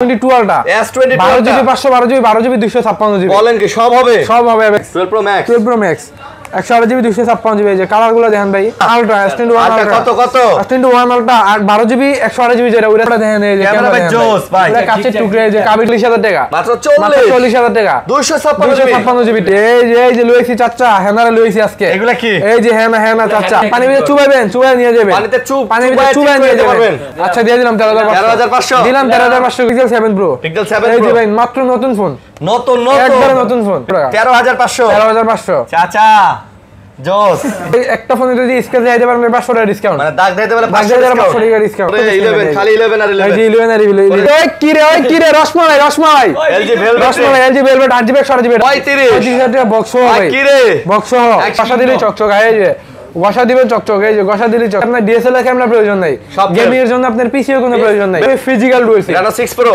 22 আলটা S22 12GB 512GB 12GB 256GB বলেন কি সব হবে? সব হবে 12 Pro Max 12 Pro Max 128GB 256GB যে কালারগুলো দেখেন ভাই আলট্রা S21 আলট্রা কত S21 আলট্রা 12GB 128GB যেটা ওইটা দেখেন এই যে ক্যামেরা ভাই জোস ভাই এটা কাচের টুকরা এই যে 40000 টাকা মাত্র 40000 টাকা 256GB এই যে লুইসি চাচা হেনারে লুইসি আজকে এগুলা কি এই যে হেনা চাচা পানি ভিতরে চুবাইবেন চুবাই নিয়ে যাবেন পানিতে চুবাই নিয়ে যাবেন আচ্ছা দিয়ে দিলাম 13500 দিলাম 13500 Pixel 7 Pro Pixel 7 Pro এই যে ভাই মাত্র নতুন ফোন একবারে নতুন ফোন 13500 চাচা জোস একটা ফোনে যদি স্ক্র্যাচ দিতে পারেন 500 টাকা ডিসকাউন্ট মানে দাগ দিতে বলে 500 টাকা ডিসকাউন্ট 11 খালি 11 আর 11 এই যে 11 আর 11 ওই কি রে rasmalai LG Velvet 8GB 128GB 35 টাকা বক্স ভাই কি রে বক্স বাসা দিলে চকচক এই যে গসা দিবেন চকচক এই যে গসা দিলে চকচক আপনার ডিএসএলআর ক্যামেরা প্রয়োজন নাই গেমিং এর জন্য আপনার পিসি এর কোনো প্রয়োজন নাই ফিজিক্যাল ডুয়েলসি Reno 6 Pro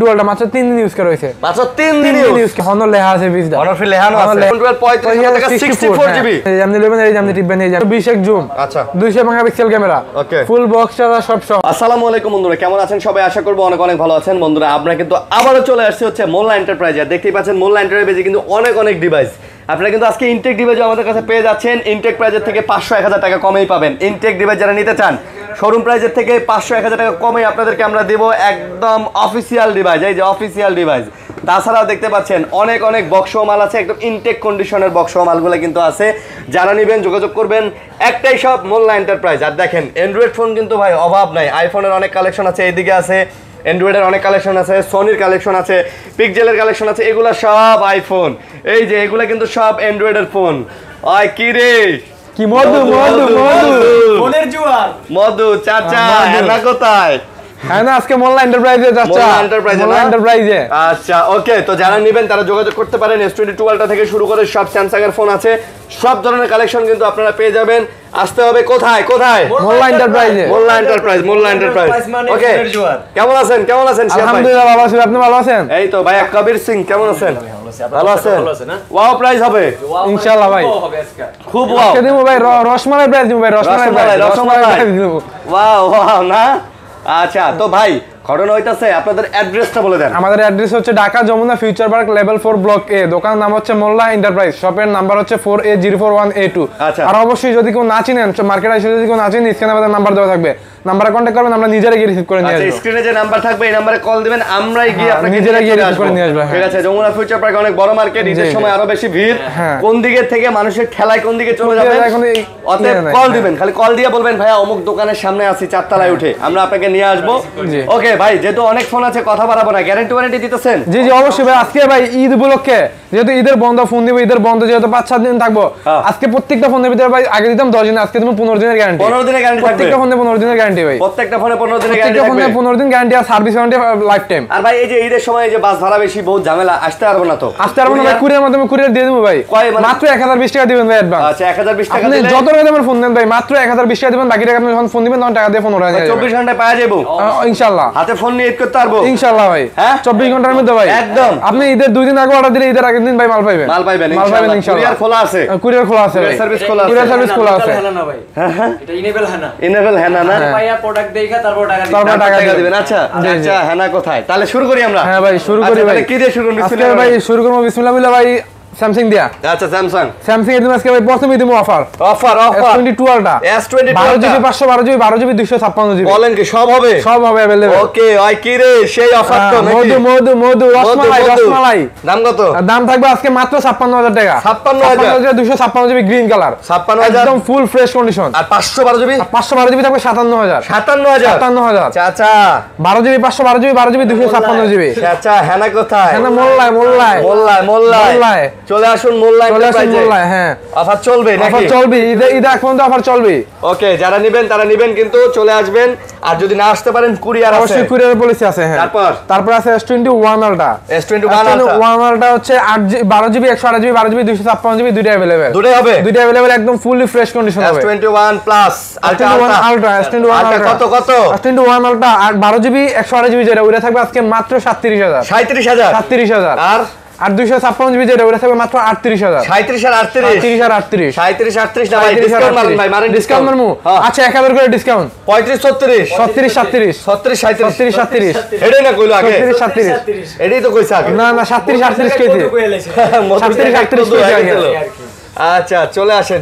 ডুয়ালটা মাত্র 3 দিন ইউজ করা হয়েছে মাত্র 3 দিন ইউজ হনর লেখা আছে বিজদা হনর ফি লেখানো আছে 35 টাকা 64GB এই আপনি নেবেন এই আপনি টিপবেন এই 20 জুম আচ্ছা 200 megapixel camera okay full box চালা সব আসসালামু আলাইকুম বন্ধুরা কেমন আছেন সবাই আশা করব অনেক অনেক ভালো আছেন বন্ধুরা আমরা কিন্তু আবারো চলে আসছে হচ্ছে মোল্লা এন্টারপ্রাইজ আর দেখতেই পাচ্ছেন মোল্লা এন্টারপ্রাইজে কিন্তু অনেক ডিভাইস আপনারা কিন্তু আজকে ইনটেক ডিভাইস আমাদের কাছে পেয়ে যাচ্ছেন ইনটেক প্রাইজের থেকে 500-1000 টাকা কমেই পাবেন ইনটেক ডিভাইস যারা নিতে চান শোরুম প্রাইজের থেকে 500-1000 টাকা কমেই আপনাদেরকে আমরা দেব একদম অফিশিয়াল ডিভাইস এই যে অফিশিয়াল ডিভাইস তাছাড়াও দেখতে পাচ্ছেন অনেক বক্স মাল আছে একদম ইনটেক কন্ডিশনের বক্স মালগুলো কিন্তু আছে যারা নেবেন যোগাযোগ করবেন একটাই সব মোল্লা এন্টারপ্রাইজ আর দেখেন অ্যান্ড্রয়েড ফোন কিন্তু ভাই অভাব নাই আইফোনের অনেক কালেকশন আছে এইদিকে আছে অ্যান্ড্রয়েডের অনেক কালেকশন আছে সনির কালেকশন আছে পিক্সেলের কালেকশন আছে এগুলা সব আইফোন এই যে এগুলা কিন্তু সব অ্যান্ড্রয়েডের ফোন আয় কি রে কি মধু ফোনের জুয়ার মধু চাচা হেনা কোথায় হ্যাঁ না আজকে মোল্লা এন্টারপ্রাইজে যাচ্ছে মোল্লা এন্টারপ্রাইজে আচ্ছা ওকে তো যারা নেবেন তারা যোগাযোগ করতে পারেন S22 আলট্রা থেকে শুরু করে সব স্যামসাং এর ফোন আছে সব ধরনের কালেকশন কিন্তু আপনারা পেয়ে যাবেন আসতে হবে কোথায় মোল্লা এন্টারপ্রাইজে মোল্লা এন্টারপ্রাইজ ওকে কেমন আছেন আলহামদুলিল্লাহ ভালো আছি আপনি ভালো আছেন এই তো ভাই কবির সিং কেমন আছেন ভালো আছেন ওয়াও প্রাইস হবে ইনশাআল্লাহ ভাই খুব ওয়াও আজকে দিমু ভাই রসমালাই প্রাইস দিমু ভাই রসমালাই দিমু ওয়াও না আচ্ছা তো ভাই ঘটনা হইতাছে আপনাদের অ্যাড্রেসটা বলে দেন আমাদের অ্যাড্রেস হচ্ছে Dhaka Jamuna future park level 4 block A দোকানের নাম হচ্ছে মোল্লা এন্টারপ্রাইজ শপের নাম্বার হচ্ছে 480441A2 আর অবশ্যই যদি কেউ না চিনেন মার্কেটে এসে যদি কেউ না চিনেন স্ক্রিনে আমাদের নাম্বার দেওয়া থাকবে নাম্বারে কন্টাক্ট করবেন আমরা নিজেরা গিয়ে রিসিভ করে নিয়ে আসব আচ্ছা স্ক্রিনে যে নাম্বার থাকবে এই নম্বরে কল দিবেন আমরাই গিয়ে আপনাকে নিজেরা গিয়ে রিসিভ করে নিয়ে আসব ঠিক আছে যমুনা ফিউচার পার্ক অনেক বড় মার্কেট ঈদের সময় আরো বেশি ভিড় কোন দিকে থেকে মানুষের ঠেলায় কোন দিকে চলে যাবে অতএব কল দিবেন খালি কল দিয়ে বলবেন ভাইয়া অমুক দোকানের সামনে আছি 4 তলায় উঠে আমরা আপনাকে নিয়ে আসব ওকে ভাই যেহেতু অনেক ফোন আছে কথা বাড়াবো না গ্যারান্টি দিতেছেন জি অবশ্যই ভাই আজকে ভাই ঈদ উপলক্ষে যেহেতু ঈদের বন্ধ ফোন দিব ঈদের বন্ধ যেহেতু 5-7 দিন থাকবো আজকে প্রত্যেকটা ফোনের ভিতরে ভাই আগে দিতাম 10 দিন আজকে তুমি 15 দিনের গ্যারান্টি 15 দিনের গ্যারান্টি থাকবে প্রত্যেকটা ফোনে 15 দিনের গ্যারান্টি ভাই প্রত্যেকটা ফোনে 15 দিনের গ্যারান্টি থাকবে 15 দিন গ্যারান্টি আর সার্ভিস ওয়ারেন্টি লাইফ টাইম আর ভাই এই যে ঈদের সময় এই যে বাস ভাড়া বেশি বহুত ঝামেলা আসতে পারবো না তো ভাই কুরিয়ার মাধ্যমে কুরিয়ার দিয়ে দেবো ভাই মাত্র 1020 টাকা দিবেন ভাই অ্যাডভান্স আচ্ছা 1020 টাকা দিলে দিলে যত টাকা দামের ফোন নেন ভাই মাত্র 1020 টাকা দিবেন বাকি টাকা আপনি যখন ফোন দিবেন তখন টাকা দিয়ে ফোন ওরা যাবে 24 ঘন্টায় পাওয়া যাবে ইনশাআল্লাহ হাতে ফোন নিয়ে ঈদ করতে পারবো ইনশাআল্লাহ ভাই হ্যাঁ 24 ঘন্টার মধ্যে ভাই একদম আপনি ঈদের 2 দিন আগে অর্ডার দিলে ঈদের আগের দিন ভাই মাল পাবেন ইনশাআল্লাহ কুরিয়ার খোলা আছে ভাই সার্ভিস খোলা আছে কুরিয়ার সার্ভিস খোলা আছে হ্যাঁ এটা ইনেবল হানা না ভাইয়া প্রোডাক্ট দেখা তারপর টাকা দিবেন আচ্ছা হানা কোথায় তাহলে শুরু করি আমরা হ্যাঁ ভাই শুরু করি ভাই কি দিয়ে শুরু করব বিসমিল্লাহ ভাই শুরু করব বিসমিল্লাহ বলে ভাই স্যামসাং দিয়া আচ্ছা স্যামসাং এর আজকে ভাই প্রথমেই দিমু অফার S22 আলটা S22 12GB 512GB 12GB 256GB বলেন কি সব হবে अवेलेबल ওকে আই কি রে সেই অফার তো নাকি মধু রসমালাই দাম কত দাম থাকবে আজকে মাত্র 56000 টাকা 56000 256GB গ্রিন কালার 56000 একদম ফুল ফ্রেশ কন্ডিশন আর 512GB 512GB থাকবে 57000 চাচা 12GB 512GB 12GB 256GB চাচা হেনা কোথায় হেনা মোল্লায় চলে আসুন মোল্লা এন্টারপ্রাইজে হ্যাঁ অফার চলবে নাকি অফার চলবে ঈদ এখন তো অফার চলবে ওকে যারা নেবেন তারা নেবেন কিন্তু চলে আসবেন আর যদি না আসতে পারেন কুরিয়ার আছে অবশ্যই কুরিয়ার পলিসি আছে হ্যাঁ তারপর আছে S21 আলটা আলটা হচ্ছে 12GB 128GB 12GB 256GB দুটো अवेलेबल দুটো अवेलेबल একদম ফুলি ফ্রেশ কন্ডিশন হবে S21 প্লাস আলটা S21 আলটা কত S21 আলটা 12GB 128GB যেটা ওইটা থাকবে আজকে মাত্র 37000 আর আর 256 জিবি যেটা ওটা থাকবে মাত্র 38000। 37 আর 38 37 আর 38 37 38 না ভাই, ডিসকাউন্ট মারেন ভাই, মারেন ডিসকাউন্ট মারমু। আচ্ছা 1000 করে ডিসকাউন্ট। 35 36 36 37 36 37 37 এটাই না কইলো আগে, 36 37 এটাই তো কইছে আগে। না না 37 38 কইছে। 37 38 কইছে আগে। আচ্ছা চলে আসেন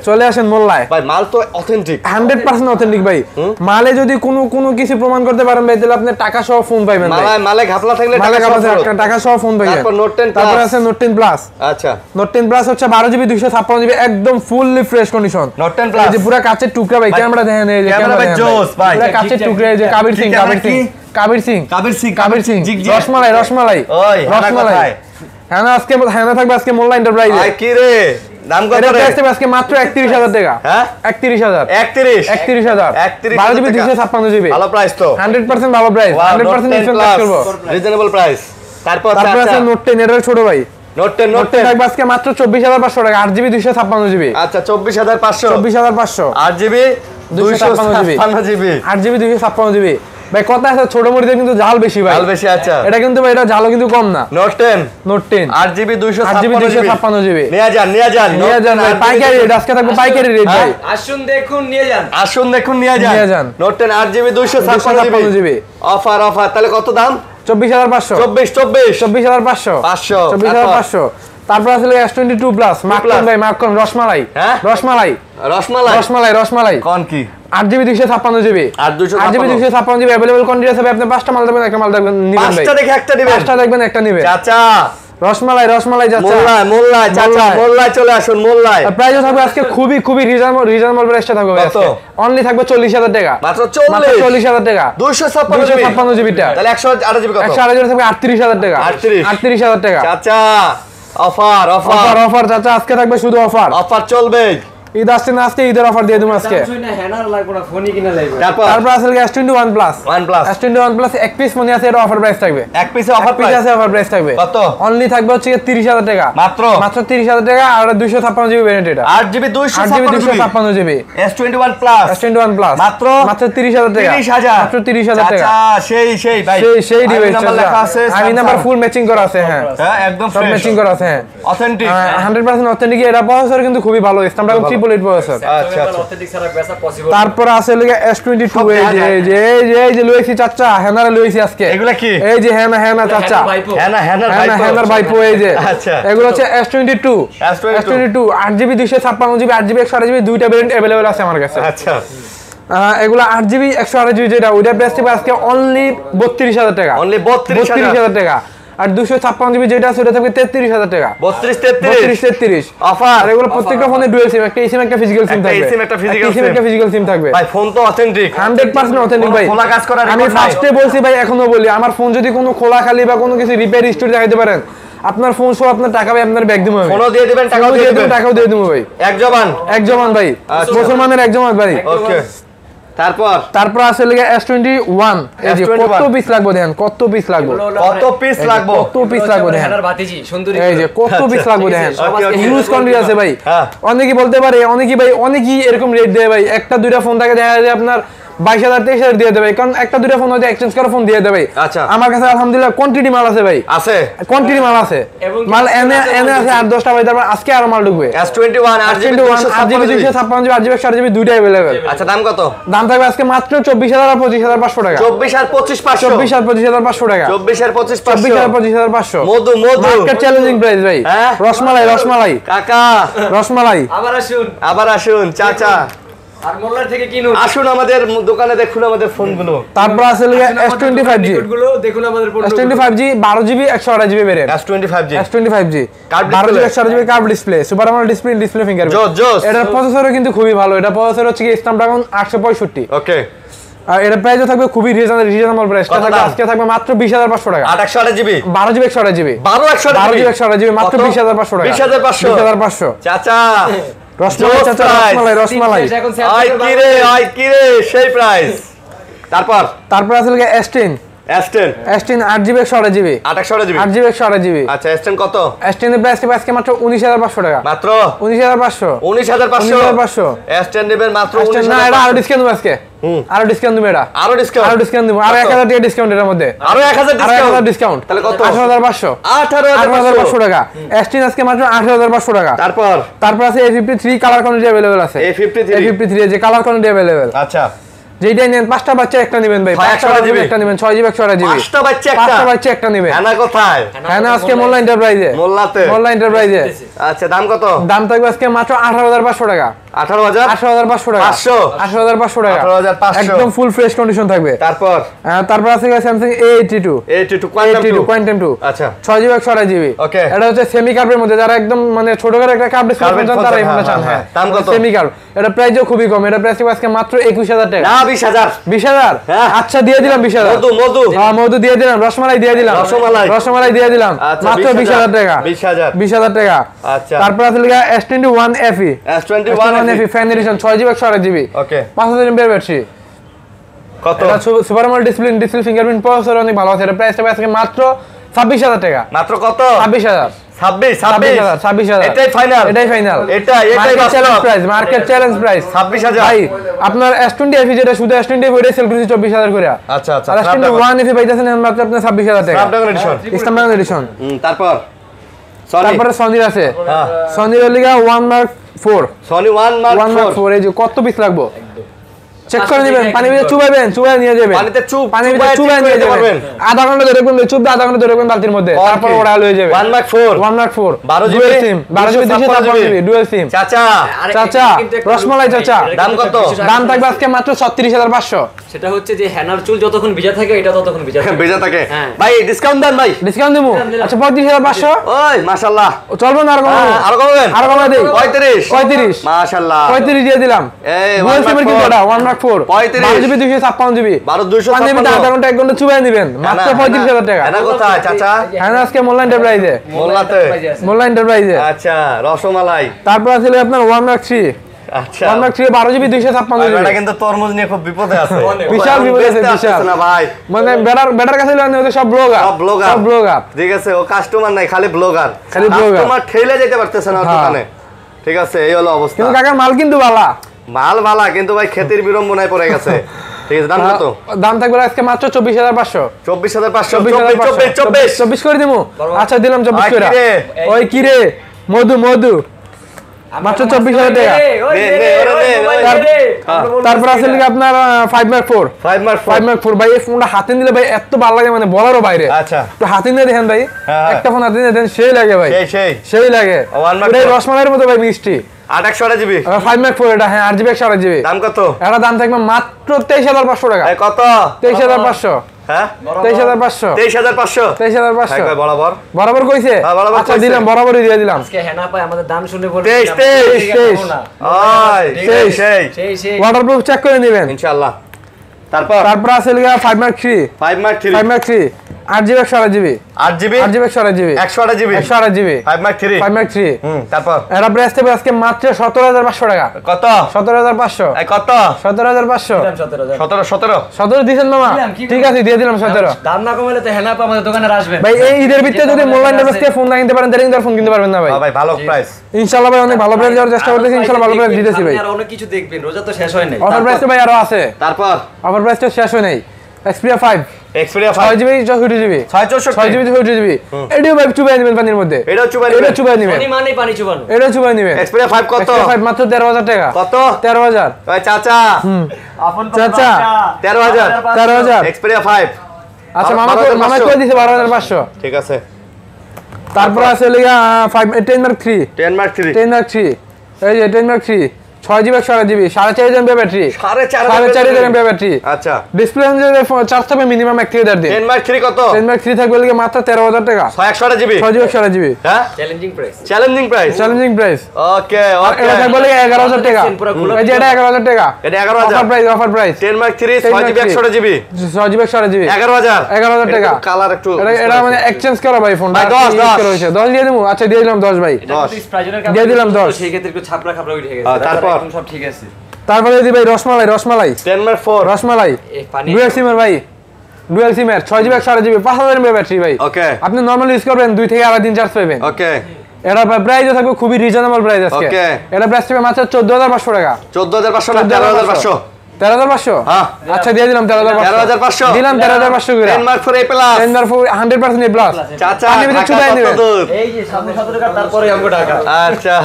চলে আসেন মোল্লায়। ভাই মাল তো অথেন্টিক, 100% অথেন্টিক ভাই। মালে যদি কোনো কিছু প্রমাণ করতে পারেন ভাই তাহলে আপনি টাকা সহ ফোন পাবেন ভাই। মালে ঘাপলা থাকলে টাকা সহ ফোন পাবেন। তারপর নোট 10 তারপর আছে নোট 10 প্লাস। আচ্ছা নোট 10 প্লাস হচ্ছে 12 জিবি 256 জিবি একদম fully fresh condition. Note 10 plus এই যে পুরো কাচের টুকরা ভাই, ক্যামেরা দেখেন এই যে ক্যামেরা ভাই জোস ভাই, পুরো কাচের টুকরা এই যে কাবির সিং রসমালাই ওই হ্যাঁ না আজকে হ্যাঁ না থাকবে আজকে মোল্লা এন্টারপ্রাইজে। ভাই কি রে দাম কত রে? এটা আজকে মাত্র 31000 টাকা। হ্যাঁ 31000 31000 12 জিবি 256 জিবি ভালো প্রাইস তো, 100% ভালো প্রাইস, 100% ডিসকাউন্ট করব, রিজনেবল প্রাইস। তারপর আছে নোট 10 এর ছোট ভাই, নোট 10 থাকবে আজকে মাত্র 24500 টাকা, 8 জিবি 256 জিবি। আচ্ছা 24500 8 জিবি 256 জিবি 8 জিবি 256 জিবি ভাই। কথা আছে ছোট মরিতে কিন্তু জাল বেশি ভাই, জাল বেশি। আচ্ছা এটা কিন্তু ভাই এটা জালও কিন্তু কম না। নোট 10 8 জিবি 256 জিবি নিয়ে যান ভাই, পাইকারি রেট আজকে থাকবে, পাইকারি রেট ভাই। আসুন দেখুন নিয়ে যান নোট 10 8 জিবি 256 জিবি অফার তাহলে কত দাম? 24500 24500 24500। তারপর আসলে S22 প্লাস মাখন রসমালাই কোন কি 8 GB 256 GB 8 GB 256 GB available quantity আছে। আপনি 5টা মাল দেখবেন, একটা মাল দেখবেন নিবেন ভাই, 5টা দেখে একটা দিবেন, 5টা দেখবেন একটা নিবেন। চাচা রসমালাই চাচা মোল্লায় চাচা মোল্লায় চলে আসুন মোল্লায়। প্রাইস থাকবে আজকে খুবই রিজনেবল প্রাইসটা থাকবে আজকে। অনলি থাকবে 40000 টাকা, মাত্র 40000 টাকা 256 জিবিটা। তাহলে 108 জিবি কত? 108 জিবি থাকবে 38000 টাকা, 38000 টাকা। চাচা অফার চাচা আজকে থাকবে শুধু অফার চলবে। ঈদ আসছে না, আজকে ঈদের অফার দিয়ে দেবো আজকে। তারপর আসলে S21 প্লাস S21 প্লাস এক পিস মনে আছে, এটা অফার প্রাইস থাকবে, এক পিসে অফার প্রাইস থাকবে কত? অনলি থাকবে হচ্ছে 30000 টাকা, মাত্র 30000 টাকা। আর 256 জিবি ভেরিয়েন্ট, এটা 8 জিবি 256 জিবি S21 প্লাস মাত্র 30000 টাকা, মাত্র 30000 টাকা। সেই ভাই সেই ডিভাইস আমি নাম্বার ফুল ম্যাচিং করা আছে। হ্যাঁ একদম সব ম্যাচিং করা আছে। হ্যাঁ অথেন্টিক 100% অথেন্টিক। এটা প্রসেসর কিন্তু খুবই ভালো, স্ন্যাপড্রাগন 888 প্রসেসর। আচ্ছা তারপর আছে লাগা S22 এই যে লইছি চাচা হেনারে লইছি আজকে। এগুলা কি? এই যে হেনা চাচা হেনার ভাইপো এই যে। আচ্ছা এগুলো হচ্ছে S22 8 GB 256 GB 8 GB 128 GB দুইটা ভেরিয়েন্ট अवेलेबल আছে আমার কাছে। আচ্ছা এগুলো 8 জিবি 128 জিবি যেটা ওইটা প্রাইস থাকবে আজকে অনলি 32000 টাকা, অনলি 32000 টাকা। আর 256 জিবি যেটা আছে ওটা থাকবে 33000 টাকা, 33 অফার। আর এগুলো প্রত্যেকটা ফোনে ডুয়াল সিম, একটা সিম একটা ফিজিক্যাল সিম থাকবে, একটা ফিজিক্যাল সিম থাকবে ভাই। ফোন তো অথেন্টিক 100% অথেন্টিক ভাই। খোলা কাজ করা আমি ফার্স্টে বলছি ভাই, এখনো বলি, আমার ফোন যদি কোনো খোলা খালি বা কোনো কিছু রিপেয়ার হিস্টরি দেখাইতে পারেন, আপনার ফোন সহ আপনার টাকা ভাই আপনার ব্যাগ দিমু, ফোনও দিয়ে দিবেন, টাকাও দিয়ে দিবেন, টাকাও দিয়ে দিমু ভাই। এক জমান ভাই, মুসলমানের এক জমান ভাই। ওকে তারপর আছে লাগা S21 এই যে কত পিস লাগবে দেখেন, কত পিস লাগবে দেখেন এই যে কত পিস লাগবে দেখেন। ইউজ কন্ডিশন আছে ভাই। অনেকেই বলতে পারে, অনেকেই এরকম রেট দেয় ভাই, একটা দুইটা ফোন থাকে দেখা যায় আপনার 22000 23000 দিয়ে দেবে, কারণ একটা দুইটা ফোন হয়তো এক্সচেঞ্জ করা ফোন দিয়ে দেবে। আচ্ছা আমার কাছে আলহামদুলিল্লাহ কোয়ান্টিটি মাল আছে ভাই, কোয়ান্টিটি মাল আছে, মাল এনে আছে 8-10টা ভাই। তারপর আজকে আরো মাল ঢুকবে S21 8 GB 256 GB 8 GB 128 GB দুইটা अवेलेबल। আচ্ছা দাম কত? দাম থাকবে আজকে মাত্র 24000 আর 25500 টাকা, 24 আর 25500 24 আর 25500 টাকা, 24 আর 25500 24 আর 25500 মধু মার্কেট চ্যালেঞ্জিং প্রাইস ভাই। রসমালাই কাকা আবার আসুন চাচা, আর মোল্লার থেকে কিনুন, আসুন আমাদের দোকানে দেখুন আমাদের ফোনগুলো। তারপর আছে S25G গুলো দেখুন আমাদের পণ্য, S25G 12 GB 128 GB variant, S25G 12 GB 128 GB curve display, super AMOLED display fingerprint. এটার প্রসেসরও কিন্তু খুবই ভালো, এটা প্রসেসর হচ্ছে কি স্ন্যাপড্রাগন 865। ওকে আর এর প্রাইসও থাকবে খুবই রিজনেবল প্রাইস, আজকে থাকবে মাত্র 20500 টাকা, 128 GB 12 GB 128 GB 12 GB 128 GB মাত্র 20500 টাকা, 20500 চাচা। রসমালাই কি রে সেই প্রাইস। তারপর আছে S10 S10 S10 8GB 128GB 28GB 8GB 128GB আচ্ছা S10 কত S10 এর প্রাইস আজকে মাত্র 19500 টাকা মাত্র 19500 19500 S10 নেবেন মাত্র 19500 না এটা আরো ডিসকাউন্ট দেব আজকে আরো ডিসকাউন্ট দেব এটা আরো ডিসকাউন্ট দেব আরো 1000 টাকা ডিসকাউন্ট এর মধ্যে আরো 1000 ডিসকাউন্ট তাহলে কত 18500 18500 টাকা S10 আজকে মাত্র 18500 টাকা তারপর আছে A53 কালার কোয়ান্টিটি अवेलेबल আছে A53 যে কালার কোয়ান্টিটি अवेलेबल আচ্ছা যেটাই নেন পাঁচটা বাচ্চা একটা নেবেন ভাই পাঁচটা বাচ্চা একটা নেবেন 6GB 128GB পাঁচটা বাচ্চা একটা নেবেন হানা কোথায় হানা আজকে মোল্লা এন্টারপ্রাইজে মোল্লা এন্টারপ্রাইজে আচ্ছা দাম কত দাম থাকবে আজকে মাত্র 18500 টাকা 18500 টাকা 18500 টাকা 18500 একদম ফুল ফ্রেশ কন্ডিশন থাকবে তারপর আছে Samsung A82 কোয়ান্টাম 2 আচ্ছা 6GB 128GB ওকে এটা হচ্ছে সেমি কার্ভের মধ্যে যারা একদম মানে ছোট করে একটা কার্ভ ডিসপ্লে চান তারা এই ফোনটা চান হ্যাঁ দাম কত সেমি কার্ভ এটা প্রাইসও খুবই কম এটা প্রাইস আজকে মাত্র 21000 টাকা না 20000 আচ্ছা দিয়ে দিলাম 20000 মধু দিয়ে দিলাম রসমালাই দিয়ে দিলাম রসমালাই দিয়ে দিলাম মাত্র 20000 টাকা 20000 টাকা আচ্ছা তারপর আছে লিখা S21 FE FE fan addition 6GB 128GB ওকে 5000 mAh ব্যাটারি কত এটা super AMOLED display fingerprint processor অনেক ভালো আছে এটা প্রাইসটা আজকে মাত্র 26000 টাকা মাত্র কত 26000 26000 এটাই ফাইনাল এটাই challenge price market challenge price 26000 ভাই আপনার S20 FE যেটা শুধু S20 FE ওইটা সেল করেছি 24000 করে আচ্ছা আচ্ছা আর S21 FE পাইতেছেন মাত্র আপনার 26000 টাকা স্ন্যাপড্রাগন এডিশন তারপরে সনির আছে সনির লিগা 1 Mark 4 সনি 1 Mark 4 এই যে কত পিস লাগবে চেক করে নেবেন পানি ভিতরে চুবাই নিয়ে যাবেন পানি ভিতরে চুবাই নিয়ে যাবেন আধা ঘন্টা ধরে রাখবেন চুববে আধা ঘন্টা ধরে রাখবেন বালতির মধ্যে তারপর ওরা হয়ে যাবে 1 Mark 4 12GB সিম 12GB 256GB ডুয়াল সিম চাচা রসমালাই চাচা দাম কত দাম থাকবে আজকে মাত্র 36500 সেটা হচ্ছে যে হেনার চুল যতক্ষণ ভিজা থাকে এটা ততক্ষণ ভিজা থাকে ভাই ডিসকাউন্ট দেন ভাই ডিসকাউন্ট দেবো আচ্ছা 35500 ওই মাশাআল্লাহ চলবে না আরো কমাবেন দেই 35 মাশাআল্লাহ 35 দিয়ে দিলাম এই ডুয়াল সিমের কিন্তু এটা 1 Mark 4 12GB 256GB 12256 আধা ঘন্টা 1 ঘন্টা চুবাই নেবেন মাত্র 35000 টাকা এটা কোথায় চাচা হ্যাঁ আজকে মোল্লা এন্টারপ্রাইজে মোল্লা এন্টারপ্রাইজে আচ্ছা রসমালাই তারপর আছে আপনার 1 Mark 3 আচ্ছা 1 Mark 3 12GB 256GB এটা কিন্তু তরমুজ নিয়ে খুব বিপদে আছে বিশাল বিপদে আছে বিশাল না ভাই মানে বেটার কাছে লয় না সব ব্লগার ঠিক আছে ও কাস্টমার নাই খালি ব্লগার কাস্টমার ঠেলে যেতে পারতেছ না দোকানে ঠিক আছে এই হলো অবস্থা কিন্তু কাকা মাল কিন্তু ভালো কিন্তু ভাই ক্ষতির বিড়ম্বনায় পড়ে গেছে ঠিক আছে দাম কত দাম থাকবে আজকে মাত্র 24500 24 করে দিমু আচ্ছা দিলাম 24 করে ওই কি রে মধু মাত্র 24000 টাকা তারপর আছে লিখে আপনার 5 Mark 4 ভাই এই ফোনটা হাতে নিলে ভাই এত ভালো লাগে মানে বলারও বাইরে আচ্ছা তো হাতে নিয়ে দেখেন ভাই একটা ফোন হাতে নিয়ে দেখেন সেই লাগে ভাই সেই লাগে রসমালাইয়ের মতো ভাই মিষ্টি 8GB 5 Mark 4 এটা হ্যাঁ 8GB 128GB দাম কত এটা দাম থাকবে মাত্র 23500 টাকা কত 23500 হ্যাঁ 23500 বরাবর কইছে আচ্ছা দিলাম বরাবরই দিয়ে দিলাম আজকে হেনা পায় আমাদের দাম শুনে বলবে 23 ওয়াটারপ্রুফ চেক করে নেবেন ইনশাআল্লাহ তারপর আছে লিগা 5 Mark 3 8GB 128GB 8GB 128GB 128GB 5 Mark 3 তারপর এরা প্রাইস থেকে আজকে মাত্র 17500 টাকা কত 17500 কত 17500 17 দিবেন মামা ঠিক আছে দিয়ে দিলাম 17 দাম না কমালে তো হেনা আমাদের দোকানে আসবেন ভাই এই ঈদের ভিতরে যদি মোবাইল নেবেন থেকে ফোন কিনতে পারেন তাহলে ফোন কিনতে পারবেন না ভাই ভাই ভালো প্রাইস ইনশাআল্লাহ ভাই অনেক ভালো প্রাইস দেওয়ার চেষ্টা করতেছি ইনশাআল্লাহ ভালো প্রাইস দিতেছি ভাই আর অনেক কিছু দেখবেন রোজা তো শেষ হয় নাই অফার প্রাইস তো ভাই আরো আছে তারপর অফার প্রাইস তো শেষ হয় নাই Xperia 5 6GB 64GB 6GB 64GB ADO ভাই চুবাই নেবেন পানির মধ্যে এটা চুবাই নেবেন মানে পানি চুবানো এটা চুবাই নেবেন Xperia 5 কত Xperia 5 মাত্র 13000 টাকা কত 13000 ওই চাচা আপন চাচা 13000 Xperia 5 আচ্ছা মামা কই দিছে 12500 ঠিক আছে তারপর আছে লিগা 10 Mark 3 এই যে 10 Mark 3 6GB 128GB 4500 battery 4500 battery আচ্ছা ডিসপ্লে চার্জ হবে মিনিমাম 1 থেকে 1.5 দিন 10 Mark 3 কত 10 Mark 3 থাকবে লাগে মাত্র 13000 টাকা 128GB 6GB হ্যাঁ চ্যালেঞ্জিং প্রাইস ওকে এটা থাকবে লাগে 11000 টাকা এই যে এটা 11000 টাকা এটা 11000 offer price 10 Mark 3 6GB 128GB 128GB 11000 টাকা কালার একটু এটা মানে এক্সচেঞ্জ করা ভাই ফোনটা 10 দিয়ে দেবো আচ্ছা দিয়ে দিলাম 10 ভাই দিয়ে দিলাম 10 সেই ক্ষেত্রে একটু ছাপড়া উঠে গেছে তারপর সব ঠিক আছে তারপরে দি ভাই রসমালাই 10 Mark 4 রসমালাই পানি ডুয়াল সিমের ভাই ডুয়াল সিম এর 6GB 128GB 5000 mAh ব্যাটারি ভাই। ওকে আপনি নরমাল ইউজ করবেন 2 থেকে আড়াই দিন চার্জ পাবেন। ওকে এটা প্রাইসও থাকবে খুবই রিজনেবল প্রাইস আজকে। ওকে। এটা প্রাইস থাকবে মাত্র 14500 টাকা। 14500 না 13500? 13500? হ্যাঁ আচ্ছা দিয়ে দিলাম 13500 দিলাম 13500 করে। Denmark for a plus 100% A plus. চাচা পানির ভিতরে চুবাই ঢাকা নেবেন। কত দূর? এই যে সামনে 17 টাকা তারপরে আমগো টাকা। আচ্ছা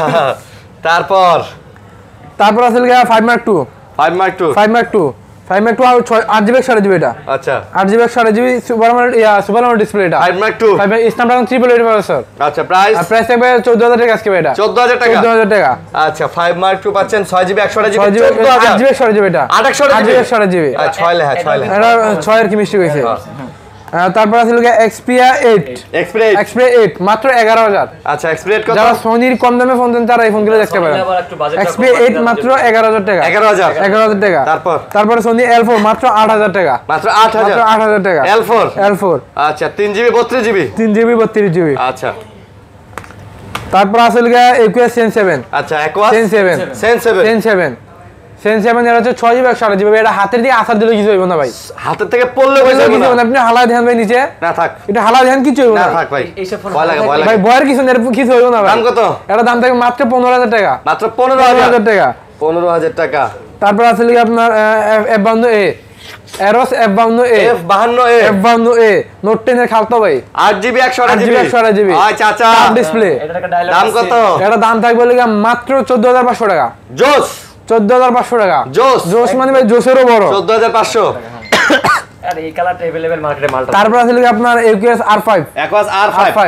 তারপর তারপর আছে গিয়া 5 Mark 2 5 Mark 2 5 Mark 2 5 Mark 2 আর 8GB 128GB এটা। আচ্ছা 8GB 128GB super AMOLED display এটা। 5 Mark 2 Snapdragon 888 প্রসেসর। আচ্ছা প্রাইস আর প্রাইস থাকবে 14000 টাকা আজকে এটা। 14000 টাকা 14000 টাকা। আচ্ছা 5 Mark 2 পাচ্ছেন 6GB 128GB 8GB 128GB এটা। 8GB 128GB 6 লেখা 6 লেখা এটা 6 এর কি মিষ্টি হইছে। তারপর আছে গিয়া Xperia 8 Xperia 8 মাত্র 11000। আচ্ছা এক্সপ্রেস কত? যারা সোনির কম দামে ফোন দেন তারা এই ফোনগুলো দেখতে পারেন। আবার একটু বাজেট Xperia 8 মাত্র 11000 টাকা। 11000 টাকা। তারপর Sony L4 মাত্র 8000 টাকা। মাত্র মাত্র 8000 8000 টাকা। L4 L4 আচ্ছা 3GB 32GB 3GB 32GB। আচ্ছা তারপর আছে গিয়া Aquos Sen 7 আচ্ছা Aquos Sen 7 Sen 7 Sen 7 Sen 7 এর হচ্ছে 6GB 128GB এটা হাতের দিয়ে আসার দিলে কিছু হইব না ভাই। হাতের থেকে পড়লে কিছু বুঝবে হইব না না। আপনি হালা ধ্যান ভাই নিচে না থাক এটা হালা ধ্যান কিছু হইব না না। থাক ভাই এইসব ফোন ভয় লাগে ভাই বয়ের কিছু না কিছু হইব না ভাই। দাম কত? এটা দাম থাকে মাত্র 15000 টাকা। মাত্র 15000 টাকা। 15000 টাকা তারপর আছে কি আপনার F52A Eros F52A F52A F52A Note 10 এর খালতো ভাই 8GB 128GB 128GB আয় চাচা ডিসপ্লে। এটা একটা ডায়লগ দাম কত? এটা দাম থাকবে লাগা মাত্র 14500 টাকা। জোস 14500 টাকা। জোস জোস মানে ভাই জোসেরও বড়। 14500 আর এই কালারটা अवेलेबल মার্কেটে মালটা। তারপর আছে কি আপনার Aquos R5 Aquos R5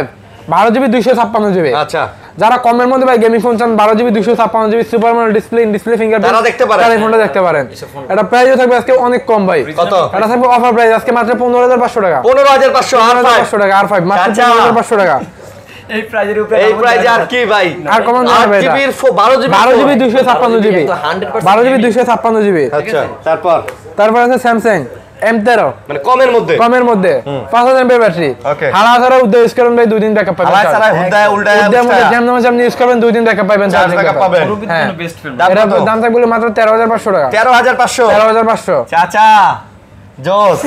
12GB 256GB। আচ্ছা যারা কমের মধ্যে ভাই গেমিং ফোন চান 12GB 256GB super AMOLED display fingerprint তারা দেখতে পারে। তারা এই ফোনটা দেখতে পারেন। এটা প্রাইসও থাকবে আজকে অনেক কম ভাই। কত? এটা থাকবে অফার প্রাইস আজকে মাত্র 15500 টাকা। 15500 R5 15500 টাকা R5 মাত্র আচ্ছা। 15500 টাকা। এই প্রাইজের উপরে এই প্রাইজে আর কি ভাই আর কমন যাবে এটা 8GB 12GB 12GB 256GB 100% 12GB 256GB। আচ্ছা তারপর তারপর আছে স্যামসাং M13 মানে কমের মধ্যে কমের মধ্যে 5000 mAh ব্যাটারি। Okay. হালা ছাড়া উদ্দেশ্য ইউজ করবেন ভাই 2 দিন ব্যাকআপ পাবেন। আলাদা ছাড়া হুদায় উল্টায় উদ্দেশ্য মধ্যে জ্যাম নামে আপনি ইউজ করবেন 2 দিন ব্যাকআপ পাবেন। চার্জ ব্যাকআপ পাবেন হ্যাঁ। Best film. এটা দাম থাকবে মাত্র 13500 টাকা। 13500 13500 চাচা জোস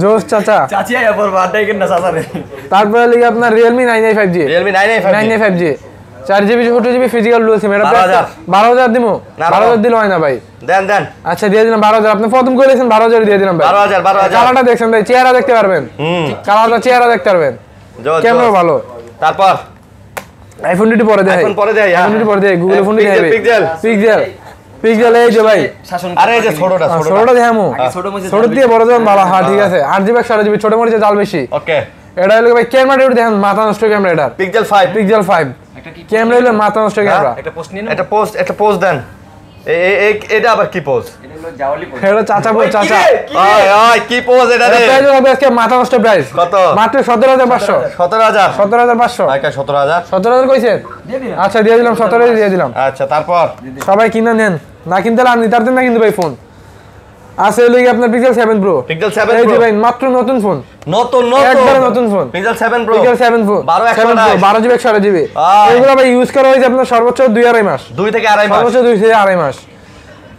জোস চাচা। চাচি আয়া পর বাডাই কেন না চাচারে। তারপরে লিখে আপনার Realme 9A 5G Realme 9A 5G 4GB 64GB physical dual SIM. এটা 12000 দিমু। না, 12000 দিলে হয় না ভাই। দেন আচ্ছা দিয়ে দিলাম 12000। আপনি প্রথম করেছেন 12000 দিয়ে দিলাম ভাই। 12000 কালারটা দেখছেন ভাই চেহারা দেখতে পারবেন। কালারটা চেহারা দেখতে পারবেন। জোস ক্যামেরা ভালো। তারপর আইফোন ডিটি পরে দেয়। আইফোন পরে দেয় আইফোন ডিটি পরে দেয়। গুগল ফোন ডিটি দেয়। পিক্সেল পিক্সেল এই যে ভাই শাসন আরে এই যে ছোটটা ছোটটা দেখামু। ছোট মধ্যে ছোট দিয়ে বড় যখন ভালো হয় ঠিক আছে। 8GB 128GB ছোট মরিচে জাল বেশি। ওকে এটা হলো ভাই ক্যামেরাটা একটু দেখেন মাথা নষ্ট ক্যামেরা এটা। পিক্সেল 5 পিক্সেল 5 একটা কি ক্যামেরা হলো মাথা নষ্ট ক্যামেরা। একটা পোস্ট নিন। একটা পোজ দেন এটা আবার কি পোজ এটা হলো জাওয়ালি পোস্ট। এটা চাচা বল চাচা। ওই কি পোজ এটা রে প্রাইস হবে আজকে মাথা নষ্ট প্রাইস কত? মাত্র 17500 17000 17500 আইকা 17000 17000 কইছেন? দিয়ে দিন। আচ্ছা দিয়ে দিলাম 17000 দিয়ে দিলাম। আচ্ছা তারপর সবাই কিনে নেন না কিনতে আর নিতে পারতেন না কিন্তু ভাই ফোন আছে লই আপনার Pixel 7 Pro পিক্সেল 7 এই যে Pro ভাই মাত্র নতুন ফোন নতুন একবারে নতুন phone pixel 7 Pro Pixel 7 Pro 12GB 128GB এগুলো ভাই ইউজ করা হয়েছে আপনার সর্বোচ্চ 2.5 মাস 2 থেকে আড়াই মাস সর্বোচ্চ 2 থেকে আড়াই মাস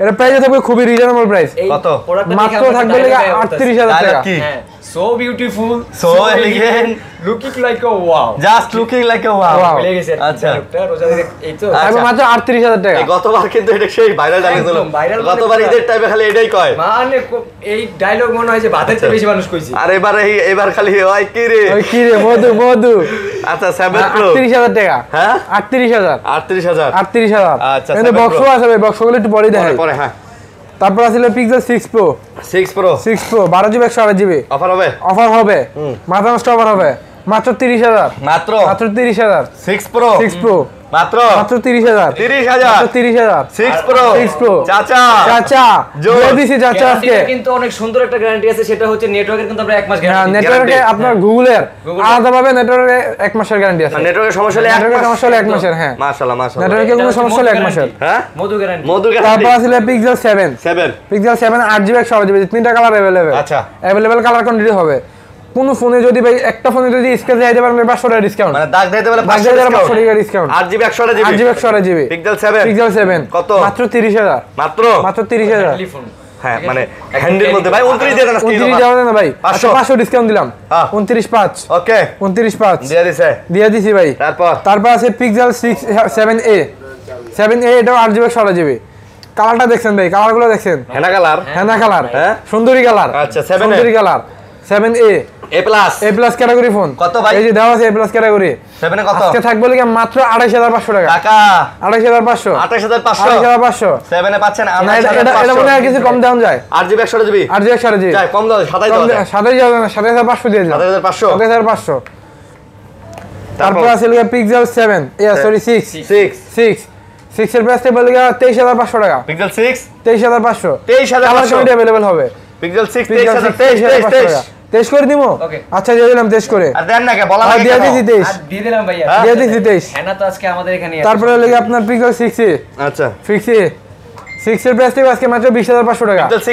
এটা প্রাইস থাকবে খুবই রিজনেবল প্রাইস এই কত? প্রোডাক্টটা মাত্র থাকবে লাগা 38000 টাকা কি হ্যাঁ so beautiful So elegant. Looking like a wow. Just looking like a wow Wow. মিলে গেছে আচ্ছা। ডায়লগটা রোজা এই তো আচ্ছা। থাকবে মাত্র 38000 টাকা এই গতবার কিন্তু এটা সেই ভাইরাল ডায়লগ হলো একদম viral মানে গতবার পুরা। ঈদের টাইমে খালি এটাই কয় মানে এই ডায়লগ মনে হয় যে ভাতের চেয়ে বেশি মানুষ কইছে। আর এবার খালি ওই কি রে ওই কি রে মধু আচ্ছা 7 Pro 38000 টাকা হ্যাঁ 38000 38000 38000 আচ্ছা, কিন্তু 7 বক্সও Pro। আছে ভাই বক্সগুলো একটু পরে দেখাই পরে হ্যাঁ তারপর আছে Pixel 6 Pro 6 Pro 12GB 128GB offer হবে অফার হবে মাথা নষ্ট অফার হবে মাত্র 30000 মাত্র 30000 6 Pro 6 Pro মাত্র মাত্র 30000 30000 মাত্র 30000 6 Pro 6 Pro চাচা চাচা জোর। দিয়ে দিছি চাচা আজকে গ্যারান্টিটা কিন্তু অনেক সুন্দর একটা গ্যারান্টি আছে, সেটা হচ্ছে নেটওয়ার্কের কিন্তু আমরা 1 মাস হ্যাঁ গ্যারান্টি। নেটওয়ার্কে আপনার গুগলের Google- আলাদাভাবে নেটওয়ার্কে 1 মাসের গ্যারান্টি আছে নেটওয়ার্কের সমস্যা হলে নেটওয়ার্কের সমস্যা হলে 1 মাসের হ্যাঁ মাশাআল্লাহ মাশাআল্লাহ নেটওয়ার্কের কোনো সমস্যা হলে 1 মাসের হ্যাঁ মধু গ্যারান্টি। মধু তারপর গ্যারান্টি আছে Pixel 7 Pixel 7 8GB 128GB তিনটা কালার अवेलेबल আচ্ছা। अवेलेबल কালার কোয়ান্টিটি হবে কোন ফোনে যদি ভাই একটা ফোনে যদি স্ক্র্যাচ দিয়ে দিতে পারেন 500 টাকা ডিসকাউন্ট মানে দাগ দিতে বলে 500 টাকা discount 8GB 128GB 8GB 128GB Pixel 7 Pixel 7 কত? মাত্র 30000 মাত্র মাত্র 30000 টেলিফোন হ্যাঁ মানে হ্যান্ডের মধ্যে ভাই 29 দিয়ে দেন আজকে 29 দেওয়া যায় না ভাই, আচ্ছা 500 ডিসকাউন্ট দিলাম, 29.5 ওকে 29.5 দিয়ে দিছি ভাই। তারপর আছে পিক্সেল 7a এটাও 8GB 16GB। কালারটা দেখছেন ভাই, কালারগুলো দেখছেন, হেনা কালার সুন্দরী কালার, আচ্ছা সুন্দরী colour 7a A+ category phone. কত ভাই? এই যে দেওয়া আছে A+ ক্যাটাগরি 7 এ কত আজকে থাকবে লাগা মাত্র 28500 টাকা। টাকা 28500 7 এ পাচ্ছেন 28500। এটা মনে হয় কিছু কম দাম যায়, 8GB 128GB যায় কম দাও 27 যাবে না 27500 দিয়ে দিলাম 27500। তারপর আছে লাগা পিক্সেল 7 সরি 6 এর প্রাইস বলে লাগা 23500 টাকা। পিক্সেল 6 23500 अवेलेबल হবে। পিক্সেল 6 23500 তেজ করে দিমু, আচ্ছা দিয়ে দিলাম তেজ করে। আর দেন না কে বলা লাগে, দিয়ে দিছি তেজ, আর দিয়ে দিলাম ভাইয়া, দিয়ে দিছি তেজ। হেনা তো আজকে আমাদের এখানে আছে। তারপরে লাগে আপনার পিক্সেল 6 আচ্ছা 6 এর প্রাইস আজকে মাত্র 20500 টাকা। পিক্সেল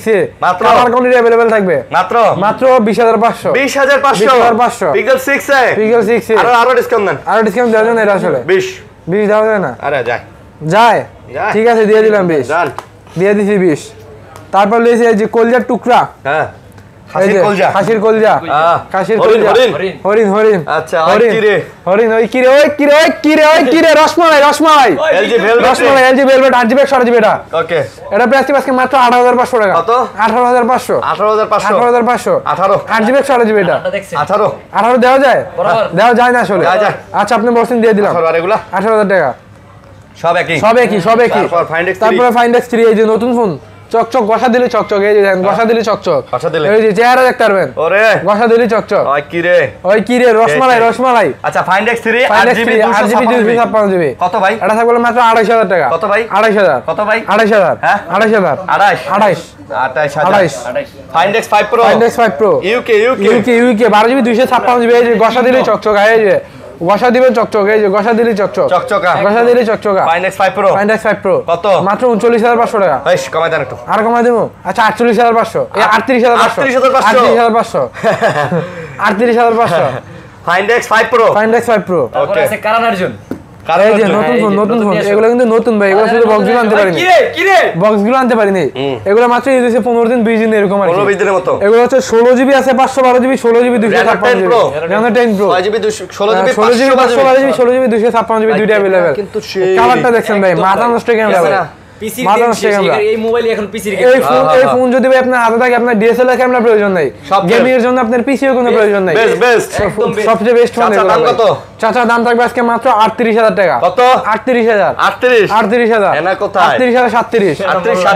6 মাত্র কালার কোয়ান্টিটি अवेलेबल থাকবে মাত্র 20500 পিক্সেল 6 আরো ডিসকাউন্ট দেন, আরো ডিসকাউন্ট দেওয়া যায় না, এটা আসলে 20 দেওয়া যায় না। আরে যায় ঠিক আছে দিয়ে দিলাম 20 দিয়ে দিছি 20। তারপর লইছে এই যে কলজার টুকরা, হ্যাঁ খাসির কলজা হরিণ আচ্ছা হরিণ ওই কিরে rasmalai LG velvet 8GB 16GB এটা ওকে। এটা প্রাইস আজকে মাত্র 18500 টাকা। কত 18500 8GB 16GB এটা 18 দেওয়া যায় না আসলে। আচ্ছা আপনি বলছেন দিয়ে দিলাম 18000 টাকা। সব একই তারপরে ফাইন্ড X3 এই যে নতুন ফোন, চকচক গসা দিলে চকচক, এই যে গসা দিলে চকচক, এই যে চেহারা দেখতে পারবেন, ওরে গসা দিলে চকচক। ওই কি রে রসমালাই আচ্ছা ফাইন্ড X3 8GB 256GB কত ভাই? এটা থাকবে মাত্র 28000 টাকা। কত ভাই? 28000 কত ভাই? 28000 হ্যাঁ 28000 28 find X5 Pro UK 12GB 256GB এই যে গসা দিলে চকচক, এই যে গসা দিবেন চকচক, এই যে গসা দিলে চকচকা ফাইন্ড X5 Pro কত? মাত্র 39500 টাকা। বেশ কমাই দেন একটু, আর কমাই দেবো। আচ্ছা 48500 38500 ফাইন্ড X5 Pro ওকে। আছে কারণ অর্জুন এই যে নতুন ফোন এগুলো কিন্তু নতুন ভাই, এগুলো শুধু বক্সগুলো আনতে পারিনি, বক্সগুলো আনতে পারিনি, এগুলো মাত্র এই দিয়েছে 15 দিন 20 দিন এরকম আর 15-20 দিনের মতো। এগুলো হচ্ছে 16GB আছে 512GB 16GB 256GB Reno 10 Pro 6GB 216GB 256GB দুইটা अवेलेबल। কিন্তু কালারটা দেখছেন ভাই, মাথা নষ্ট ক্যামেরা ভাই, এই মোবাইল এখন পিসির এই ফোন যদি ভাই আপনার হাতে থাকে, আপনার ডিএসএলআর ক্যামেরা প্রয়োজন নাই, গেমিং এর জন্য আপনার পিসিও কোনো প্রয়োজন নাই, সবচেয়ে বেস্ট ফোন। কত চাচা দাম থাকবে আজকে মাত্র 38000 টাকা। কত? 38000 এনা কোথায়? 38037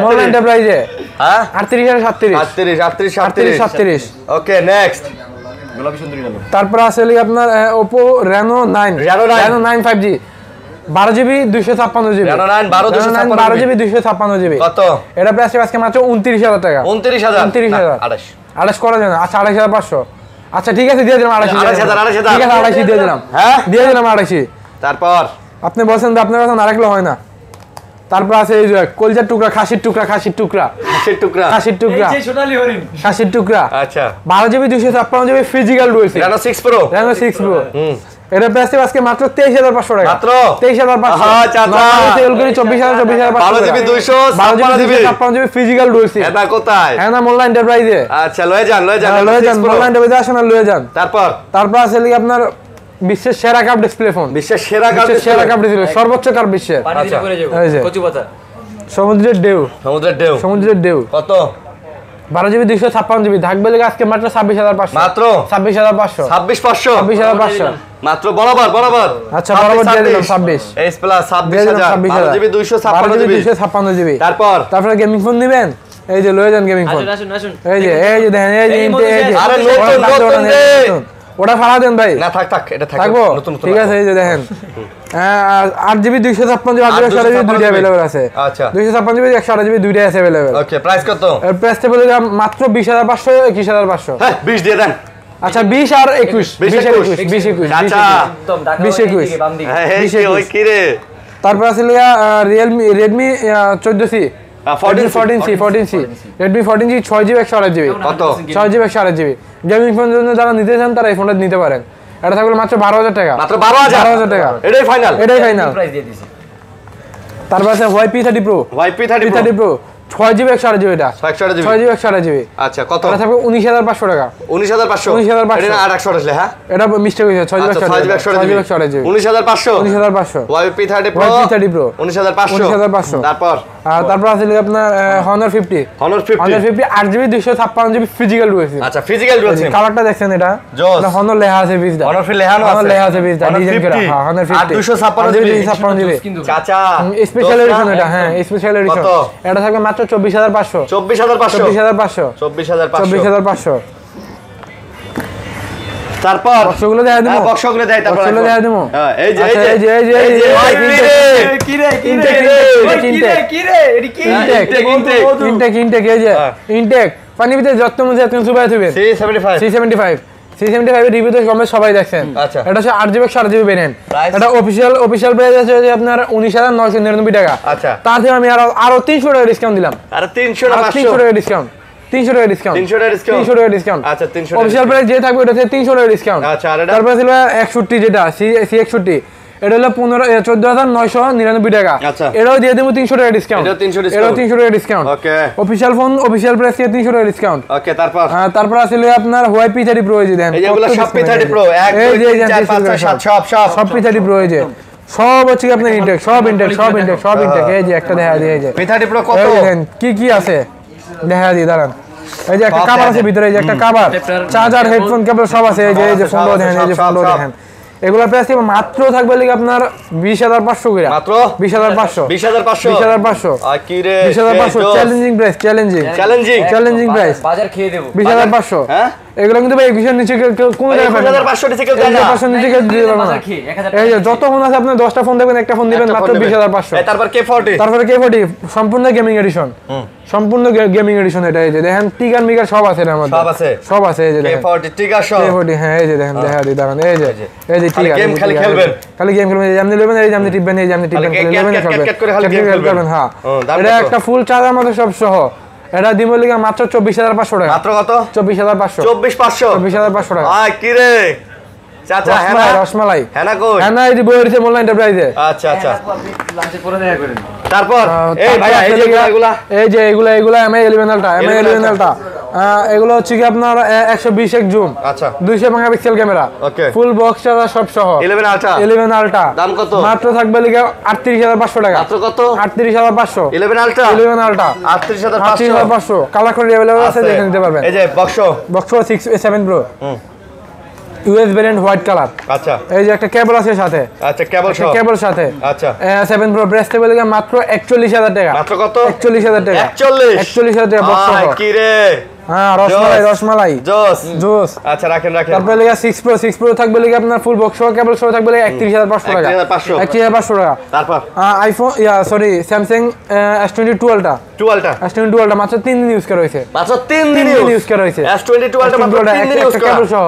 মোবাইল এন্টারপ্রাইজে হ্যাঁ 38037 ওকে নেক্সট। গোলাপি সুন্দরী গেল। তারপর আছে আপনার Oppo Reno 9 5G 12GB 256GB 12GB 256GB কত? এটা প্রাইস আজকে মাত্র 29000 টাকা। 29000 28 করা যায় না। আচ্ছা 28500 আচ্ছা ঠিক আছে দিয়ে দিলাম 28000 ঠিক আছে 280 দিয়ে দিলাম, হ্যাঁ দিয়ে দিলাম 280। তারপর আপনি বলছেন যে আপনার কাছে আরেকলো হয় না। তারপর আছে এই যে কলজার টুকরা, খাসির টুকরা এই যে সোনালী হরিণ খাসির টুকরা আচ্ছা 12GB 256GB ফিজিক্যাল রয়েছে Reno 6 Pro এটা প্রাইস আজকে মাত্র 23500 টাকা। মাত্র 23500 আচ্ছা সেল করি 24000 12GB 256GB ফিজিক্যাল রয়েছে। এটা কোথায়? হ্যাঁ না মোল্লা এন্টারপ্রাইজে। আচ্ছা লয়ে যান মোল্লা এন্টারপ্রাইজে আসেন আর লয়ে যান। তারপর আছে কি আপনার বিশ্বের সেরা কাপ ডিসপ্লে ফোন, বিশ্বের সেরা কাপ ডিসপ্লে সর্বোচ্চ কাপ বিশ্বের। আচ্ছা কচু পাতা সমুদ্রের ঢেউ কত? 12GB 256GB থাকবে লাগে আজকে মাত্র 26500 মাত্র 26500 মাত্র বরাবর আচ্ছা বরাবর দিয়ে দিলাম 26 S প্লাস 26000 12GB 256GB তারপর গেমিং ফোন নেবেন, এই যে লয়ে যান গেমিং ফোন। আসুন এই যে দেখেন এই যে আরে নতুন ওটা ফাড়া দেন ভাই। না থাক এটা থাকবো নতুন ঠিক আছে। এই যে দেখেন 8GB 256GB দুইটা अवेलेबल আছে। আচ্ছা 256GB 128GB দুইটা আছে अवेलेबल ওকে। প্রাইস কত? এর প্রাইস বলে মাত্র 20500 21500 হ্যাঁ 20 দিয়ে দেন। আচ্ছা 20 আর 21 আচ্ছা 20 ওই কি রে। তারপর আছে Redmi 14C 14C Redmi 14C 6GB 128GB কত? 6GB 128GB গেমিং ফোন জন্য যারা নিতে চান তারা এই ফোনটা নিতে পারেন। এটা থাকবে মাত্র 12000 টাকা। মাত্র 12000 টাকা এটাই ফাইনাল প্রাইস দিয়ে দিছি। তারপর আছে YP30 Pro 6GB 128GB এটা 128GB 6GB 128GB আচ্ছা কত এটা থাকবে 19500 টাকা 19500 19500 এটা 800 আসলে হ্যাঁ এটা মিস্টেক হয়েছে 6GB 128GB 19500 19500 Huawei P30 Pro 19500 তারপর আছে আপনার Honor 50 8GB 256GB physical dual আচ্ছা ফিজিক্যাল ডুয়েল সিম কালারটা দেখছেন এটা Honor লেখা আছে বিজটা Honor লেখানো আছে Honor লেখা আছে বিজটা ডিজাইন করা হ্যাঁ Honor 50 256GB চাচা স্পেশাল এডিশন এটা হ্যাঁ স্পেশাল এডিশন এটা থাকবে মাত্র 24500 24500 তারপর বক্সগুলো দেখা দিমু বক্সগুলো দেই তারপর বক্সগুলো দেখা দিমু হ্যাঁ এই যে কি রে এডি কি ইনটেক এই যে ইনটেক পানি ভিতরে যত মজা এত সুবাই থইবে C75 এর রিভিউ তো সবাই দেখছেন এটা হচ্ছে 8GB 128GB ভেরিয়েন্ট এটা অফিশিয়াল প্রাইস আছে যে আপনার 19999 টাকা আচ্ছা তার থেকে আমি আরো 300 টাকা ডিসকাউন্ট দিলাম আর 300 না 500 টাকা ডিসকাউন্ট 300 টাকা ডিসকাউন্ট আচ্ছা 300 অফিশিয়াল প্রাইস যে থাকবে এটা থেকে 300 টাকা ডিসকাউন্ট আচ্ছা আর তারপর ছিল 61 যেটা C61 এটা হলো 14999 টাকা আচ্ছা এটাও দিয়ে দেব 300 টাকা ডিসকাউন্ট এটাও 300 টাকা discount okay official phone official price থেকে 300 টাকা ডিসকাউন্ট ওকে তারপর আছে আপনার Huawei P30 Pro এই যে দেন এইগুলো সব P30 Pro 1 2 3 4 5 6 7 সব P30 Pro এই যে সব হচ্ছে আপনার ইনটেক সব ইনটেক এই যে একটা দেখা দিয়ে এই যে P30 Pro কত কি আছে দেখা দিয়ে দাঁড়ান এই যে একটা কভার আছে ভিতরে এই যে একটা কভার চার্জার হেডফোন কেবল সব আছে এই যে ফোনও দেখেন এই যে ফোনও দেখেন এগুলা প্রাইস মাত্র থাকবে লাগি আপনার 20500 করে মাত্র 20500 আর কি রে 20500 চ্যালেঞ্জিং প্রাইস চ্যালেঞ্জিং প্রাইস বাজার খেয়ে দেব 20500 হ্যাঁ এগুলো কিন্তু ভাই 2000 নিচে কোন জায়গায় পাবেন 1500 নিচে কেউ দেয় না 1500 নিচে কেউ দিবে না এই যে যত ফোন আছে আপনি 10টা ফোন দেবেন একটা ফোন দিবেন মাত্র 20500 তারপর K40 সম্পূর্ণ গেমিং এডিশন এটা এই যে দেখেন টিগার মিগার সব আছে এর মধ্যে সব আছে এই যে K40 টিগার সব K40 হ্যাঁ এই যে দেখেন দেখা দি দাঁড়ান এই যে টিগার গেম খালি খেলবেন খালি গেম খেলবেন এই যেমনি নেবেন এই যেমনি টিপবেন এই যেমনি টিপবেন খেলবেন হ্যাঁ এটা একটা ফুল চার্জার মধ্যে সব সহ এটা দিমো লিগা মাত্র 24500 টাকা মাত্র কত 24500 টাকা কি রে চাচা হেনা রসমালাই হেনা কই হেনা এই যে বইছে মোল্লা এন্টারপ্রাইজে আচ্ছা লাঞ্চে করে দেখা করেন তারপর এই ভাইয়া এই যে এগুলা MI11টা এগুলো হচ্ছে কি আপনার 120x জুম আচ্ছা 200 megapixel camera okay full box charger সব সহ 11 আলট্রা দাম কত মাত্র থাকবে লিগা 38500 টাকা মাত্র কত 38500 11 আলট্রা 38500 কালার করে अवेलेबल আছে দেখে নিতে পারবেন এই যে box 7 Pro US variant white colour আচ্ছা এই যে একটা কেবল আছে সাথে আচ্ছা কেবল সাথে আচ্ছা 7 Pro ব্রেস্ট টেবিল মাত্র 41000 টাকা মাত্র কত 41000 টাকা 41000 টাকা বক্স সহ কি রে হ্যাঁ রসমালাই জোস আচ্ছা রাখেন তারপরে লাগা 6 Pro থাকবে লাগা আপনার ফুল বক্স সহ কেবল সহ থাকবে 31500 টাকা 31500 টাকা তারপর iPhone Samsung S22 Ultra S22 Ultra মাত্র 3 দিন ইউজ করা হয়েছে S22 Ultra মাত্র 3 দিন ইউজ করা কেবল সহ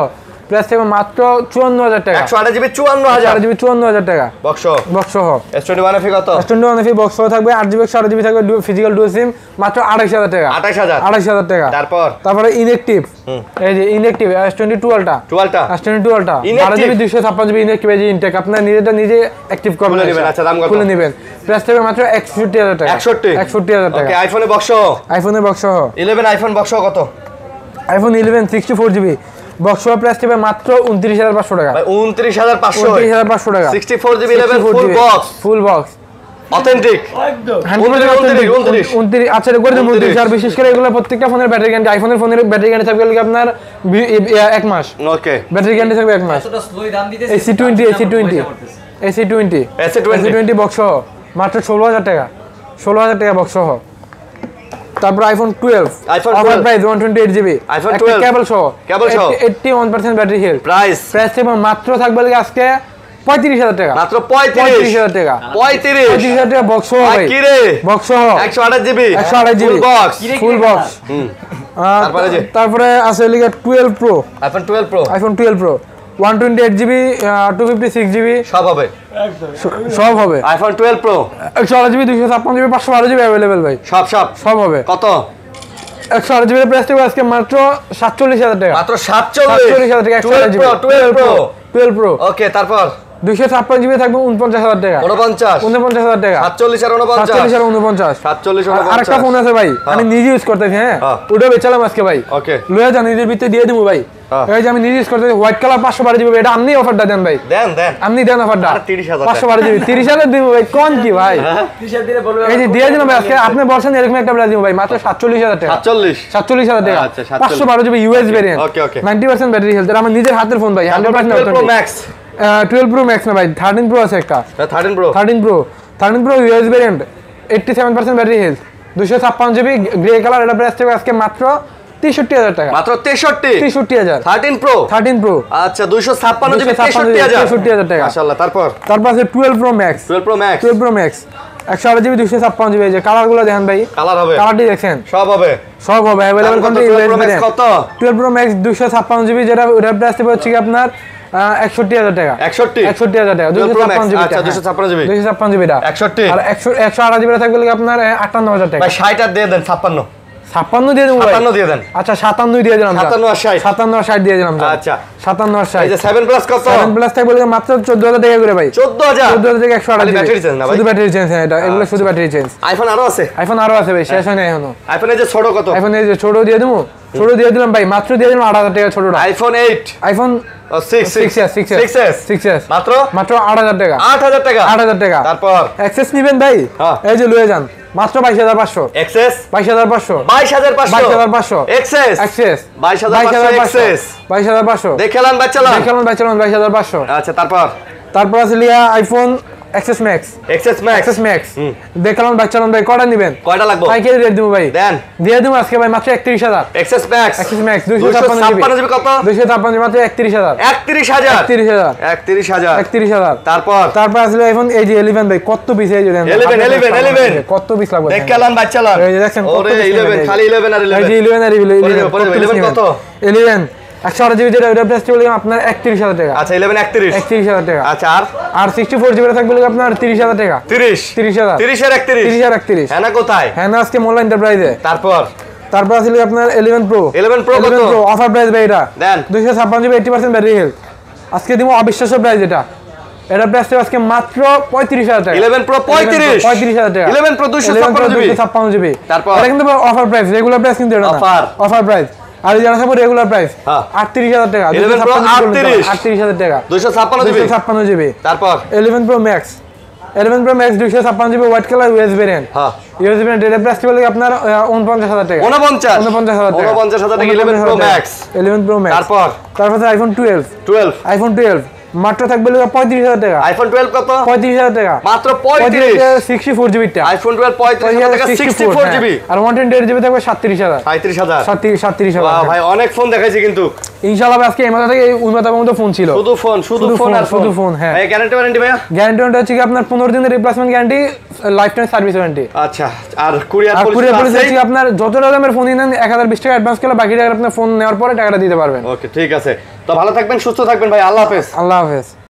প্রাইস থেকে মাত্র 54000 টাকা 128GB 54000 টাকা বক্স সহ S21 FE কত S21 FE বক্স সহ থাকবে 8GB 128GB থাকবে ফিজিক্যাল ডুয়াল সিম মাত্র 28000 টাকা 28000 টাকা তারপরে ইনঅ্যাকটিভ এই যে inactive S22 Ultra S22 Ultra 12GB 256GB inactive এই যে ইনটেক আপনারা নিজে অ্যাক্টিভ করবেন আচ্ছা দাম কত খুলে নেবেন প্রাইস থেকে মাত্র 61000 টাকা 61000 টাকা ওকে আইফোনের বক্স 11 আইফোন বক্স কত আইফোন 11 64GB বক্স সহ প্রাইস থেকে মাত্র 29500 টাকা 29500 টাকা 64GB 11 ফুল বক্স অথেন্টিক একদম 29 আচ্ছা করে দেব 29 আর বিশেষ করে এগুলো প্রত্যেকটা ফোনের ব্যাটারি গ্যারান্টি আইফোনের ফোনের ব্যাটারি গ্যারান্টি থাকবে আপনার 1 মাস ওকে ব্যাটারি গ্যারান্টি থাকবে 1 মাস এতটা স্লো দাম দিতেছে AC20 বক্স সহ মাত্র 16000 টাকা বক্স সহ তারপর iPhone 12 offer price 128GB iPhone 12 কেবল সহ 81% ব্যাটারি হেলথ প্রাইস থেকে মাত্র থাকবে আজকে 35000 টাকা মাত্র 35000 টাকা 35000 টাকা বক্স সহ ভাই কি রে বক্স সহ 128GB ফুল বক্স তারপরে আছে লিগা 12 Pro iPhone 12 Pro 128GB 256GB সব হবে iPhone 12 Pro 128GB 256GB 512GB available ভাই সব হবে কত 128GB এর প্রাইস আজকে মাত্র 47000 টাকা 47000 টাকা 12 Pro ওকে তারপর 256 জিবি থাকবে 49,000 টাকা। 49,000 টাকা। 47 আর 49 47 আর 49। 47 আরেকটা ফোন আছে ভাই, আমি নিজে ইউজ করতেছি। হ্যাঁ, ওটা বেচালাম আজকে ভাই। ওকে, লয়ে যান, নিজের ভিতরে দিয়ে দেবো ভাই। এই যে আমি নিজে ইউজ করতেছি, হোয়াইট কালার 512 জিবি। এটা আপনি অফারটা দেন ভাই, দেন আপনি দেন অফারটা। 30,000 512 জিবি 30,000 দিব ভাই, কোন কি ভাই? 30,000 দিলে বলবে এই যে দিয়ে দিলাম ভাই আজকে। আপনি বলছেন এরকম একটা ব্র্যান্ড দিব ভাই, মাত্র 47,000 টাকা। 47,000 টাকা। আচ্ছা, 512 জিবি ইউএস ভেরিয়েন্ট। ওকে, ওকে। 90% ব্যাটারি হেলথ। আমার নিজের হাতের ফোন ভাই, 100% 12 Pro Max 12 Pro Max না ভাই, 13 Pro আছে একটা। 13 Pro 13 Pro US variant, 87% battery health, 256 GB grey colour. এটা প্রাইস থাকবে আজকে মাত্র 63,000 টাকা। মাত্র 63,000 13 Pro আচ্ছা 256 জিবি 63,000 টাকা। মাশাআল্লাহ। তারপর আছে 12 Pro Max 12 Pro Max 128 GB 256 GB. যে কালারগুলো দেখেন ভাই, কালার হবে, কালারটি দেখছেন, সব হবে अवेलेबल। কত 12 Pro Max কত? 12 Pro Max 256 জিবি, যেটা ওটা প্রাইস থাকবে হচ্ছে কি আপনার 61,000 টাকা। 61,000 টাকা। 256 জিবি। আচ্ছা 256 জিবি 256 জিবিটা 61 আর 128 জিবি থাকবে আপনার 58,000 টাকা। ভাই 60 আর দিয়ে দেন 56 56 দিয়ে দেবো ভাই। 57 দিয়ে দেন। আচ্ছা 57 দিয়ে দিলাম। 57 আর 60 57 আর 60 দিয়ে দিলাম। আচ্ছা 57 আর 60। এই যে 7 প্লাস কত? 7 প্লাস থাকবে মাত্র 14,000 টাকা করে ভাই। 14,000 থেকে 128 জিবি। ব্যাটারি চেঞ্জ না ভাই, শুধু ব্যাটারি চেঞ্জ। এটা এগুলো শুধু ব্যাটারি চেঞ্জ। আইফোন আরো আছে? আইফোন আরো আছে ভাই, শেষ হয় না এখনো। আইফোন এই যে ছোট কত? আইফোন এই যে ছোট দিয়ে দেবো, ছোট দিয়ে দিলাম ভাই, মাত্র দিয়ে দিলাম 8,000 টাকা ছোটটা। আইফোন 8 আইফোন 6s মাত্র 8,000 টাকা। 8,000 টাকা। 8,000 টাকা। তারপর অ্যাক্সেস নিবেন ভাই, এই যে লয়ে যান, মাত্র 22,500। এক্সেস 22,500 22,500 এক্সেস 22,500 22,500 দেখেলাম বাচ্চালা 22,500। আচ্ছা তারপর আছে লিয়া আইফোন এক্সএস ম্যাক্স দেখলাম বাচ্চালাম ভাই। কয়টা নিবেন? কয়টা লাগবে? পাইকারি রেট দিব ভাই, দেন দিয়ে দেবো আজকে ভাই মাত্র 31,000। এক্সএস ম্যাক্স 256 জিবি কত? 256 জিবি মাত্র 31,000। 31,000 তারপর আসলে আইফোন এই যে 11 ভাই, কত পিস এই যে 11 কত পিস লাগবে দেখলাম বাচ্চালা। এই যে দেখেন কত ওরে piece 11 লাগবে। খালি 11 আর 11 এই যে 11 আর 11 কত? 11 128 জিবি যেটা, ওটা প্রাইস চলে আপনার 31,000 টাকা। আচ্ছা 11 31,000 টাকা। আচ্ছা আর 64 জিবি থাকবে আপনার 30,000 টাকা। 30,000 30 আর 31 হ্যাঁ না কোথায়? হ্যাঁ না, আজকে মোল্লা এন্টারপ্রাইজে। তারপর আসলে আপনার 11 প্রো কত? অফার প্রাইস ভাই, এটা দেন 256 জিবি 80% ব্যাটারি হেলথ। আজকে দিব অবিশ্বাস্য প্রাইস। এটা প্রাইস আজকে মাত্র 35,000 টাকা। 11 প্রো 35,000 টাকা। 11 প্রো 256 জিবি। তারপর এটা কিন্তু অফার প্রাইস, রেগুলার প্রাইস কিন্তু এটা না, অফার প্রাইস। আর যারা সব রেগুলার প্রাইস 38,000 টাকা। 11 প্রো 38,000 টাকা 256 জিবি। তারপর 11 pro max 256 GB white colour US variant. US variant এটা প্রাইস কি বলে আপনার 49,000 টাকা। 49,000 টাকা 11 প্রো ম্যাক্স। তারপর আইফোন 12 মাত্র থাকবে 35,000 টাকা। আইফোন 12 কত? 35,000 টাকা মাত্র 35 64 জিবি টা। আইফোন 12 35,000 টাকা 64 জিবি। আর 128 জিবি থাকবে 37,000। 37,000 ভাই অনেক ফোন দেখাইছি কিন্তু ইনশাআল্লাহ আজকে এই মাথা থেকে ওই মাথা পর্যন্ত ফোন ছিল, শুধু ফোন আর শুধু ফোন। হ্যাঁ, এই গ্যারান্টি ওয়ারেন্টি ভাইয়া? গ্যারান্টি হচ্ছে কি আপনার 15 দিনের replacement guarantee, life time service warranty. আচ্ছা, আর কুরিয়ার পলিসি হচ্ছে আপনার যত রকমের ফোন নেন 1,020 টাকা অ্যাডভান্স করলে বাকি টাকা আপনার ফোন নেওয়ার পরে টাকাটা দিতে পারবেন। ওকে ঠিক আছে, তো ভালো থাকবেন, সুস্থ থাকবেন ভাই। আল্লাহ হাফেজ।